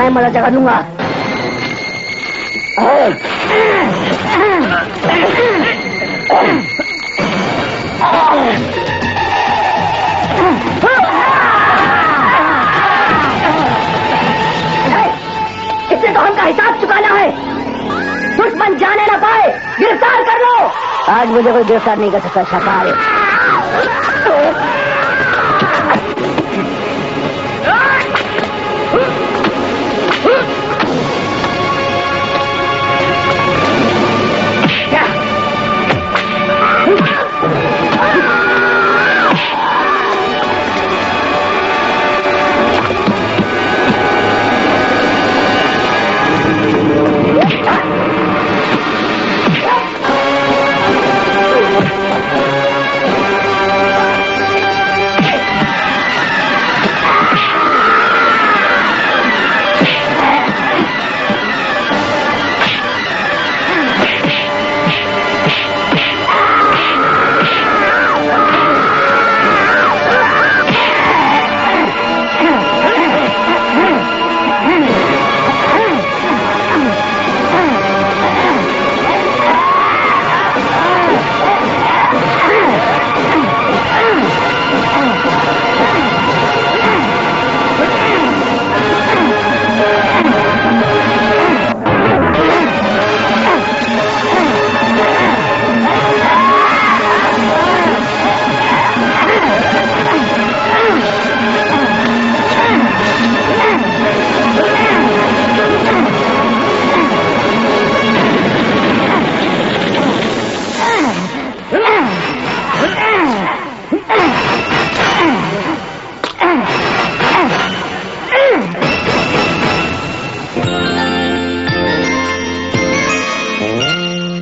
मैं मजा जगा दूंगा। इसे तो हमका हिसाब चुकाना है। दुश्मन जाने ना पाए, गिरफ्तार कर लो। आज मुझे कोई गिरफ्तार नहीं कर सकता शकाल।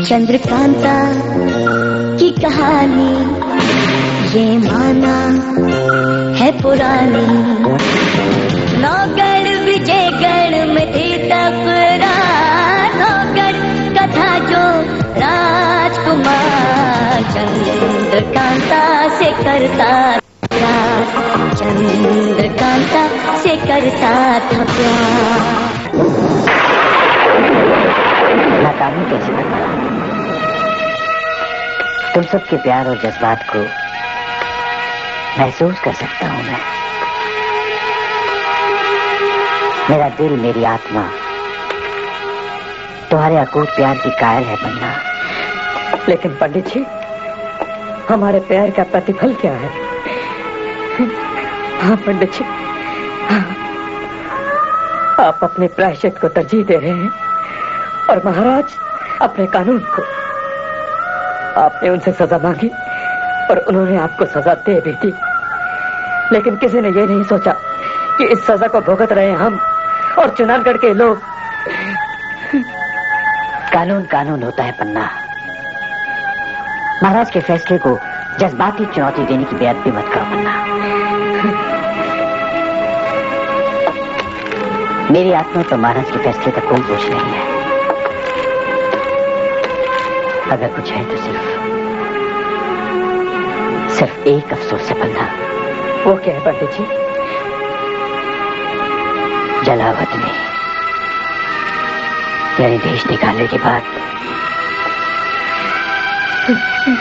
चंद्रकांता की कहानी ये माना है पुरानी। नौगढ़ विजयगढ़ में थी तकरार, नौगढ़ का था जो राजकुमार चंद्रकांता से करता प्यार, चंद्रकांता से करता था प्यार। नाकामी कैसे करता? तुम सबके प्यार और जज्बात को महसूस कर सकता हूं मैं। मेरा दिल, मेरी आत्मा तुम्हारे अकूत प्यार की कायल है पन्ना। लेकिन पंडित जी, हमारे प्यार का प्रतिफल क्या है? हाँ पंडित जी, हाँ। आप अपने प्रायश्चित को तरजीह दे रहे हैं और महाराज अपने कानून को। आपने उनसे सजा मांगी और उन्होंने आपको सजा दे भी दी, लेकिन किसी ने ये नहीं सोचा कि इस सजा को भुगत रहे हम और चुनारगढ़ के लोग। कानून कानून होता है पन्ना। महाराज के फैसले को जज्बाती चुनौती देने की बेअदबी मत करो पन्ना। मेरी आत्मा तो महाराज के फैसले का कोई बोझ नहीं है। अगर कुछ है तो सिर्फ एक अफसोस है पन्ना। वो क्या है पंडित जी? जलावत ने यानी देश निकालने के बाद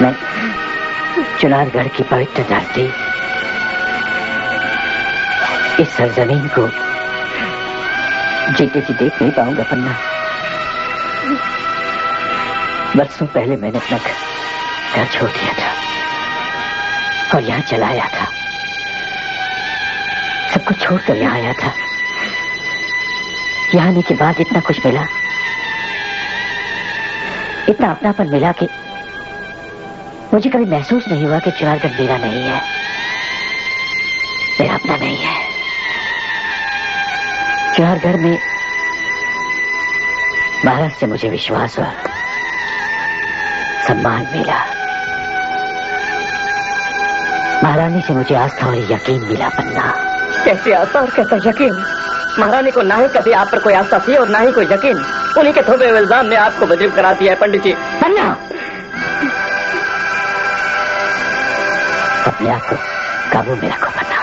मैं चुनारगढ़ की पवित्र धरती, इस सरजमीन को जीते जी देख नहीं पाऊंगा पन्ना। बरसों पहले मैंने अपना घर छोड़ दिया था और यहाँ चला आया था। सब कुछ छोड़कर यहाँ आया था। यहाँ आने के बाद इतना कुछ मिला, इतना अपनापन मिला कि मुझे कभी महसूस नहीं हुआ कि चुनारगढ़ मेरा नहीं है, मेरा अपना नहीं है। चुनारगढ़ में महाराज से मुझे विश्वास और सम्मान मिला। महारानी से मुझे आस्था और यकीन मिला पन्ना। कैसी आस्था और कैसा यकीन? महारानी को ना ही कभी आप पर कोई आस्था थी और ना ही कोई यकीन। उन्हीं के थोपे हुए इल्जाम ने आपको बदरीब करा दिया है पंडित जी। पन्ना, अपने आप को काबू में रखो पन्ना।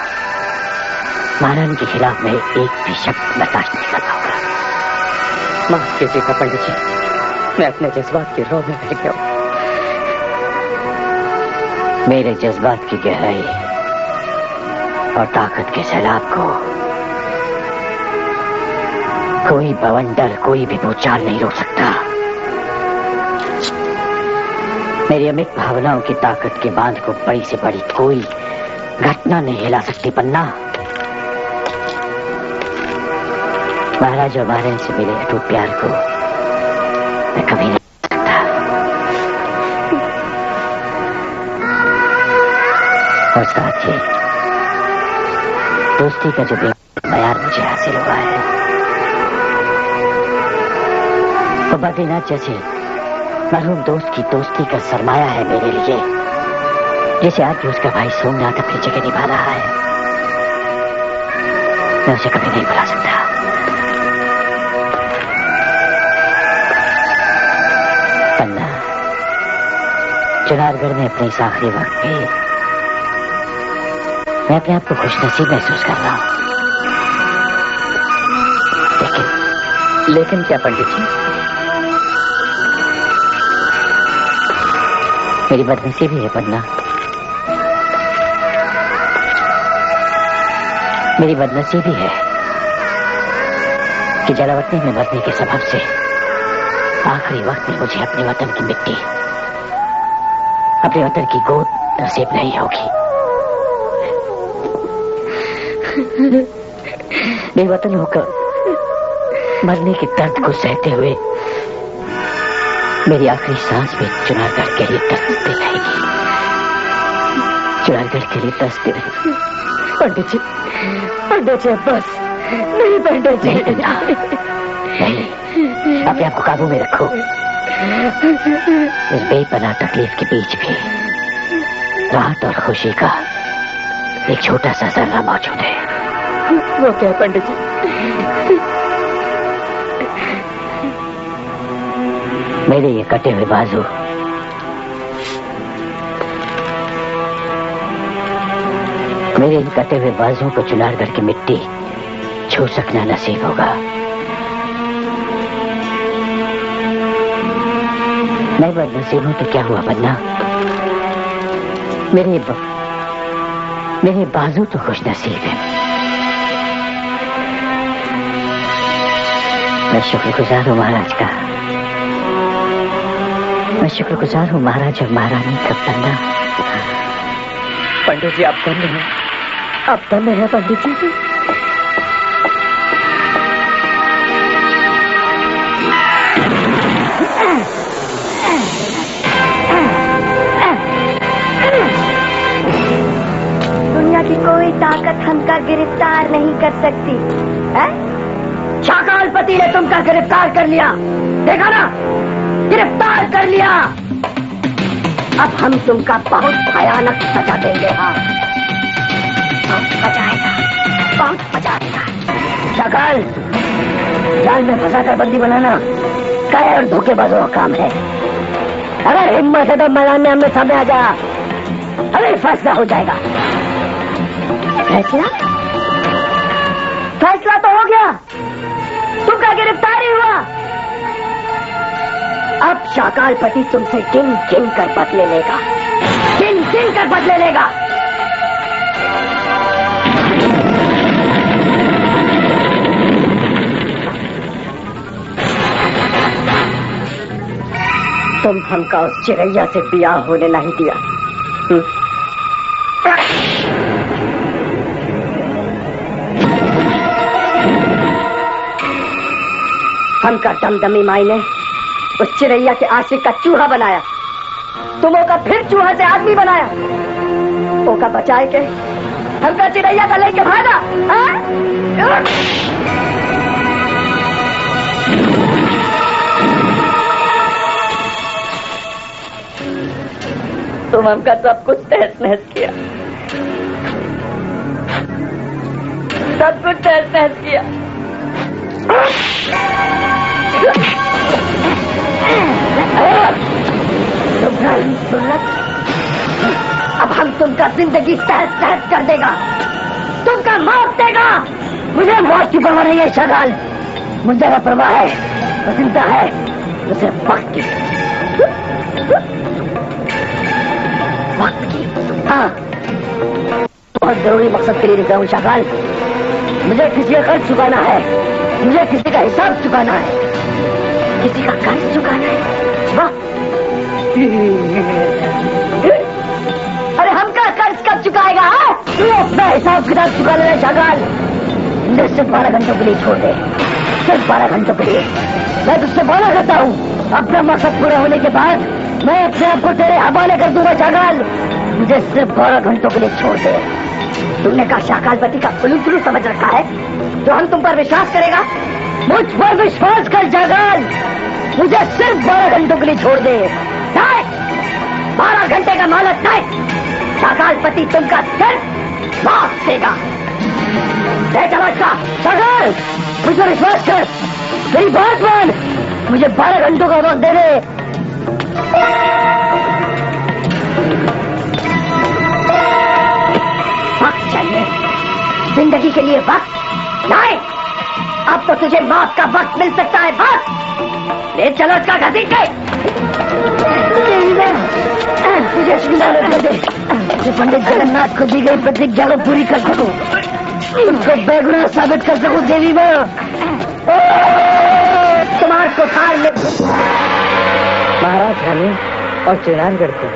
महारानी के खिलाफ मैं एक भी शब्द बर्दाश्त नहीं कर पाऊंगा। माफ कीजिएगा पंडित जी, मैं अपने जज्बात की रो में बह गया हूँ। मेरे जज्बात की गहराई और ताकत के सैलाब को कोई बवंडर, कोई भी भूचाल नहीं रोक सकता। मेरी अमित भावनाओं की ताकत के बांध को बड़ी से बड़ी कोई घटना नहीं हिला सकती। पन्ना, महाराज और महारानी से मेरे अटूट प्यार को मैं कभी नहीं सकता। और साथ ही दोस्ती का जो बेयार मुझे हासिल हुआ है, वो बद्रीनाथ जैसे मरहूम दोस्त की दोस्ती का सरमाया है मेरे लिए, जिसे आज भी उसका भाई सोमनाथ अपनी जगह निभा रहा है। मैं उसे कभी नहीं भुला सकता। पन्ना, चुनारगढ़ में अपने इस आखिरी वक्त पे मैं अपने आप को खुशनसीब महसूस कर रहा हूं। लेकिन क्या पंडित जी? मेरी बदनसीबी है पन्ना, मेरी बदनसीबी है कि जलावतनी में मरने के सबब से आखिरी वक्त में मुझे अपने वतन की मिट्टी, अपने वतन की गोद नसीब नहीं होगी। बेवतन होकर मरने के दर्द को सहते हुए मेरी आखिरी सांस में चुनारगढ़ के लिए तरसती रहेगी, चुनारगढ़ के लिए तरसती रहेगी। पंडित जी, बस नहीं पंडित जी, नहीं, अपने आप को काबू में रखो। इस बेपनाह तकलीफ के बीच भी राहत और खुशी का एक छोटा सा जर्रा मौजूद है। वो क्या है पंडित जी? मेरे ये कटे हुए बाजू मेरे इन कटे हुए बाजुओं को चुनारगढ़ की मिट्टी छू सकना नसीब होगा। मैं बदनसीब हूं तो क्या हुआ पन्ना, मेरे बाजू तो खुश नसीब है। मैं शुक्रगुजार हूं महाराज का, मैं शुक्रगुजार हूं महाराज और महारानी का। पन्ना, पंडित जी आप धन्य हैं, आप धन्य हैं पंडित जी। दुनिया की कोई ताकत हमका गिरफ्तार नहीं कर सकती है? शाकालपति ने तुमका गिरफ्तार कर लिया, देखा ना, गिरफ्तार कर लिया। अब हम तुमका बहुत भयानक सजा देंगे। हाँ, बहुत मजा आएगा, बहुत मजा आएगा। शाकाल, जाल में फंसाकर बंदी बनाना कायर और धोखेबाजों का काम है। अगर हिम्मत है तो मैदान में आमने सामने आ जा, अरे फैसला हो जाएगा। फैसला? फैसला तो हो गया, तुमका गिरफ्तारी हुआ। अब शाकालपति तुमसे गिन गिन कर बदले लेगा, गिन गिन कर बदले लेगा। तुम हमका उस चिड़ैया से ब्याह होने नहीं दिया। हमका दमदमी माई ने उस चिड़ैया के आशिक का चूहा बनाया, तुमों का फिर चूहा से आदमी बनाया। ओका बचाए के हमका चिड़ैया का लेके भागा। तुम हमका सब कुछ तहस नहस किया, सब कुछ तहस नहस किया। अब हम तुमका जिंदगी तहस तहस कर देगा, तुमका मौत देगा। मुझे मौत की परवाह नहीं है शाकाल, मुझे परवाह है चिंता है तो सिर्फ वक्त की। हाँ, बहुत जरूरी मकसद के लिए निकला हूँ शाकाल। मुझे किसी का कर्ज चुकाना है, मुझे किसी का हिसाब चुकाना है, किसी का कर्ज चुकाना है। वाह! अरे हमका कर्ज कब चुकाएगा? तू अपना हिसाब किताब चुका लेना शाकाल। मुझे सिर्फ 12 घंटों के लिए छोड़ दे, सिर्फ 12 घंटों के लिए। मैं तुझसे बोला करता हूँ, अपना मकसद पूरा होने के बाद मैं अपने आप को तेरे हवाले कर दूंगा शाकाल। मुझे सिर्फ 12 घंटों के लिए छोड़ दे। तुमने कहा शाकालपति का उल्लू समझ रखा है जो हम तुम पर विश्वास करेगा? मुझ पर विश्वास कर शाकाल। मुझे सिर्फ 12 घंटों के लिए छोड़ दे। 12 घंटे का मोहलत नहीं, शाकालपति तुमका सिर्फ माफ देगा। चलो शाकाल, मुझ पर विश्वास कर, मेरी बात मान, मुझे 12 घंटों का वक्त दे दे। वक्त चाहिए जिंदगी के लिए, वक्त नहीं। अब तो तुझे मौत का वक्त मिल सकता है। बस ले चलो इसका घसीट के। मुझे पंडित जगन्नाथ को दी गई प्रतिज्ञा को पूरी कर सकूं, उसको बेगुनाह साबित कर सकूं। देवी माँ, तुम्हारे को थाल ले। महाराज, हमें और चुनारगढ़ को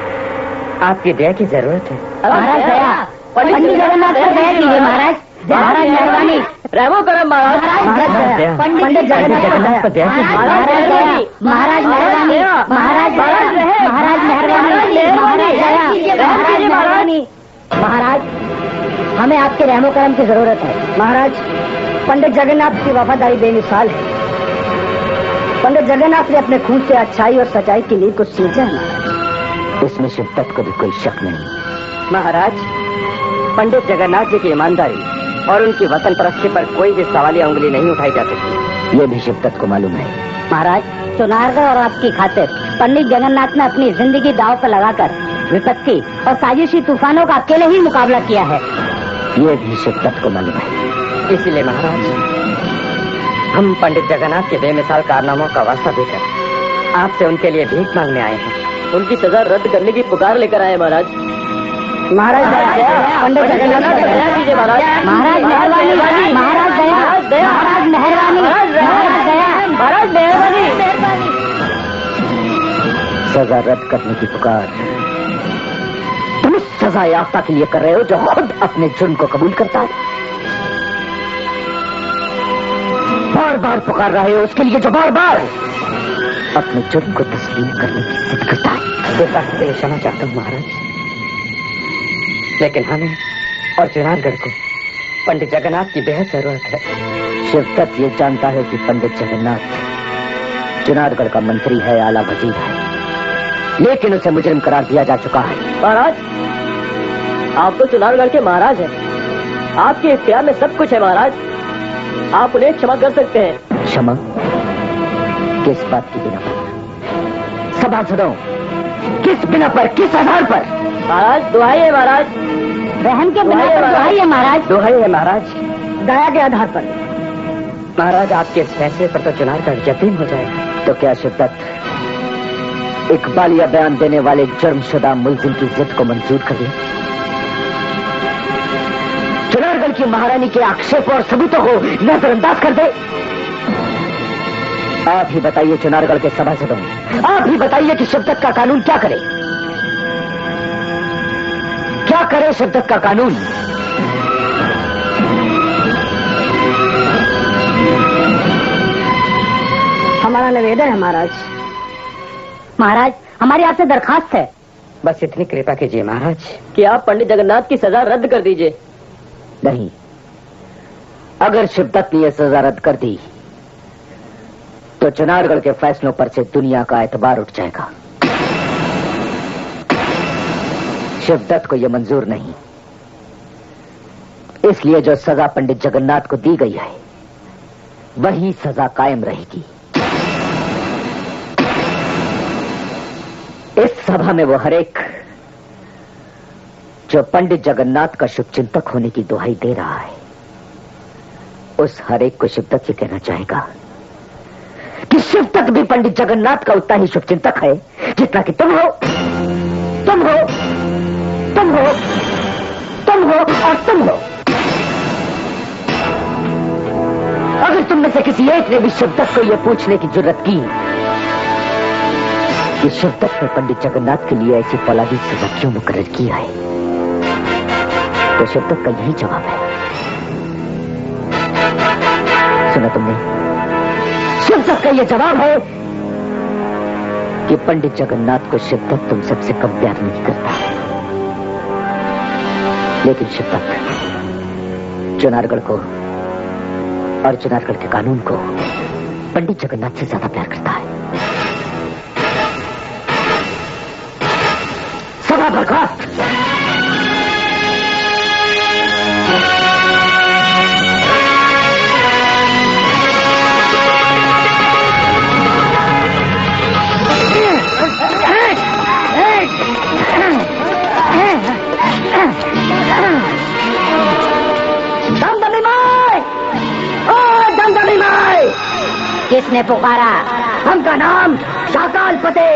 आपकी दया की जरूरत है। महाराज दया, पंडित जगन्नाथ को दया कीजिए महाराज। महाराज मेहरबानी, रहमो करम महाराज। पंडित जगन्नाथ को दया, महाराज दया, महाराज मेहरबानी, महाराज मेहरबानी, महाराज मेहरबानी। महाराज, हमें आपके रहमो करम की जरूरत है। महाराज, पंडित जगन्नाथ की वफादारी बेमिसाल है। पंडित जगन्नाथ ने अपने खून से अच्छाई और सच्चाई की नींव को सींचा है। इसमें शिद्दत को भी कोई शक नहीं। महाराज, पंडित जगन्नाथ जी की ईमानदारी और उनकी वतन परस्ती पर कोई भी सवालिया उंगली नहीं उठाई जा सकती। ये भी शिद्दत को मालूम है। महाराज, चुनारगढ़ और आपकी खातिर पंडित जगन्नाथ ने अपनी जिंदगी दांव पर लगाकर विपत्ति और साजिशी तूफानों का अकेले ही मुकाबला किया है। ये भी शिद्दत को मालूम है। इसीलिए महाराज, हम पंडित जगन्नाथ के बेमिसाल कारनामों का वास्ता देकर आपसे उनके लिए भीख मांगने आए हैं। उनकी सजा रद्द करने की पुकार लेकर आए महाराज। महाराज पंडित जगन्नाथ दया कीजिए महाराज। महाराज मेहरबानी, महाराज दया, महाराज मेहरबानी, महाराज दया, महाराज मेहरबानी। सजा रद्द करने की पुकार तुम उस सजा याफ्ता के लिए कर रहे हो जो खुद अपने जुर्म को कबूल करता है। बार बार पुकार रहे हो उसके लिए जो बार बार अपने जुर्म को तस्लीम करने की जिद करता है। बेटा से क्षमा चाहता हूँ महाराज, लेकिन हमें और चुनारगढ़ को पंडित जगन्नाथ की बेहद जरूरत है। शिवदत्त ये जानता है कि पंडित जगन्नाथ चुनारगढ़ का मंत्री है, आला वजीर है, लेकिन उसे मुजरिम करार दिया जा चुका है। महाराज, आप तो चुनारगढ़ के महाराज हैं, आपके इख्तियार में सब कुछ है महाराज, आप उन्हें क्षमा कर सकते हैं। क्षमा? किस बात की बिना पर? सभासदों, किस बिना पर, किस आधार पर? महाराज दुहाई है महाराज, बहन के बिना पर दुहाई है महाराज, दुहाई है महाराज, दया के आधार पर। महाराज, आपके इस फैसले पर तो चुनारगढ़ यतीम हो जाएगा। तो क्या शिद्दत इकबालिया बयान देने वाले जुर्मशुदा मुलजिम की जिद को मंजूर कर लिया? चुनारगढ़ की महारानी के आक्षेप और सबूतों को नजरअंदाज कर दे? आप ही बताइए चुनारगढ़ के सभासदों, आप ही बताइए कि शिद्दत का कानून क्या करे? क्या करे शिद्दत का कानून? हमारा निवेदन है महाराज। महाराज, हमारी आपसे दरखास्त है। बस इतनी कृपा कीजिए महाराज कि आप पंडित जगन्नाथ की सजा रद्द कर दीजिए। नहीं, अगर शिद्दत ने यह सजा रद्द कर दी तो चुनारगढ़ के फैसलों पर से दुनिया का एतबार उठ जाएगा। शिद्दत को यह मंजूर नहीं, इसलिए जो सजा पंडित जगन्नाथ को दी गई है वही सजा कायम रहेगी। इस सभा में वो हरेक जो पंडित जगन्नाथ का शुभचिंतक होने की दुहाई दे रहा है, उस हरेक को शिद्दत से कहना चाहेगा कि शिव तक भी पंडित जगन्नाथ का उतना ही शुभचिंतक है जितना कि तुम हो, तुम हो, तुम हो, तुम हो और तुम हो। अगर तुम में से किसी एक ने भी शिवदत्त को यह पूछने की जरूरत की कि शिवदत्त ने पंडित जगन्नाथ के लिए ऐसी फौलादी सजा क्यों मुकर्रर किया है, तो शिवदत्त का यही जवाब है। सुना तुमने? शिवदत्त का यह जवाब है कि पंडित जगन्नाथ को शिवदत्त तुम सबसे कम प्यार नहीं करता, लेकिन शिवदत्त चुनारगढ़ को और चुनारगढ़ के कानून को पंडित जगन्नाथ से ज्यादा प्यार करता है। सभा बर्खास्त। दमदमी माई, ओ दमदमी माई, किसने पुकारा? हमका नाम शाकाल पते।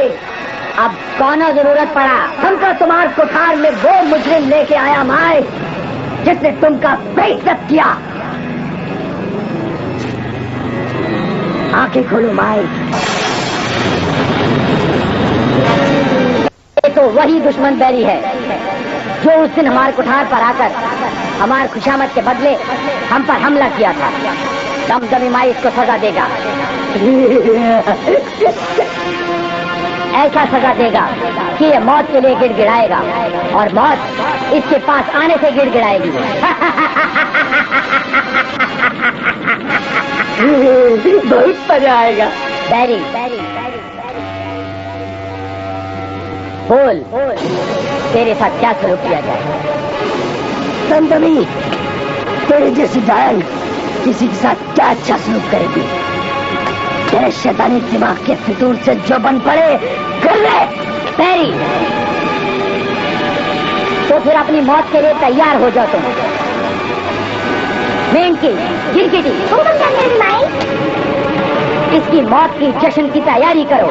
अब कौनो जरूरत पड़ा? हमका तुम्हारे कोठार में वो मुजरिम लेके आया माई जिसने तुमका बेइज्जत किया। आंखें खोलो माई, ये तो वही दुश्मन बैरी है जो उस दिन हमारे कोठार पर आकर हमारे खुशामद के बदले हम पर हमला किया था। दमदमी माई इसको सजा देगा, ऐसा सजा देगा कि ये मौत के लिए गिड़गिड़ाएगा और मौत इसके पास आने से गिड़गिड़ाएगी। बहुत मजा आएगा। बैरी बोल, तेरे साथ क्या सलूक किया जाए? दमदमी, तेरे जैसी डायल किसी के साथ क्या अच्छा सलूक करेगी? तेरे शैतानी दिमाग के फितूर से जो बन पड़े कर ले। पैरी, तो फिर अपनी मौत के लिए तैयार हो जाओ तुम। मेंढकी, गिरगिटी, इसकी मौत की जश्न की तैयारी करो।